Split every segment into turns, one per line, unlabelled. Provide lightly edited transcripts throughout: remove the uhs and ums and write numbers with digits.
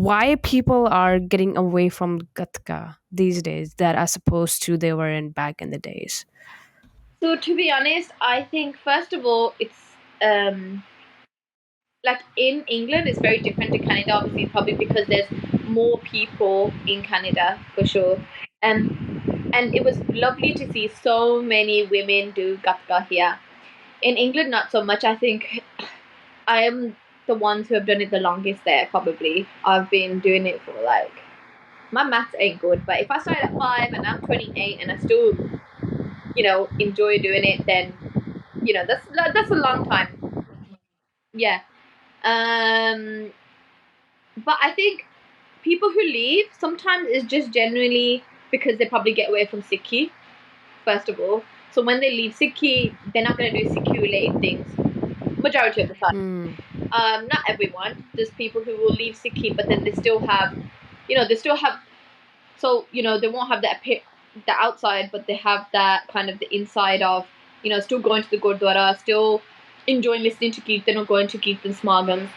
why people are getting away from Gatka these days that as opposed to they were in back in the days.
So to be honest, I think first of all, it's like in England, it's very different to Canada. Obviously, probably because there's more people in Canada for sure. And it was lovely to see so many women do Gatka here. In England, not so much. I think I am the ones who have done it the longest there. Probably I've been doing it for like my maths ain't good, but if I started at 5 and I'm 28 and I still enjoy doing it, then that's a long time. Yeah. Um, but I think people who leave sometimes is just genuinely because they probably get away from Sikhi, first of all. So when they leave Sikhi, they're not going to do Sikhi related things majority of the time. Not everyone. There's people who will leave Sikhi, but then they still have, they still have. So they won't have the outside, but they have that kind of the inside of, still going to the Gurdwara, still enjoying listening to Kirtan or going to Kirtan Smagams.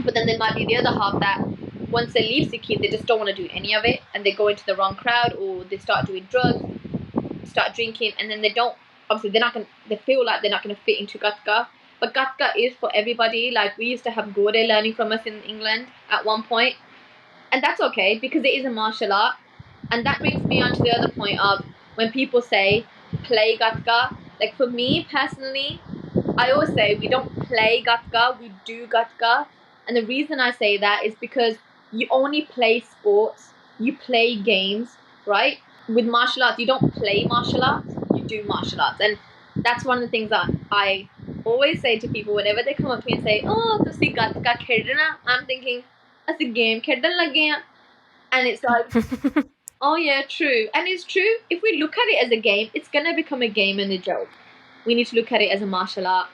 But then there might be the other half that once they leave Sikhi, they just don't want to do any of it, and they go into the wrong crowd, or they start doing drugs, start drinking, and then they don't. Obviously, they're not going. They feel like they're not going to fit into Gatka. But Gatka is for everybody. Like we used to have Gode learning from us in England at one point, and that's okay because it is a martial art. And that brings me on to the other point of when people say play Gatka. Like for me personally, I always say we don't play Gatka, we do Gatka. And the reason I say that is because you only play sports, you play games, right? With martial arts, you don't play martial arts, you do martial arts. And that's one of the things that I always say to people whenever they come up to me and say, oh, ਤੁਸੀਂ Gatka ਖੇਡਣਾ? I'm thinking, ਅਸੀਂ game ਖੇਡਣ ਲੱਗੇ ਆਂ. And it's like, oh yeah, true. And it's true. If we look at it as a game, it's gonna become a game and a joke. We need to look at it as a martial art.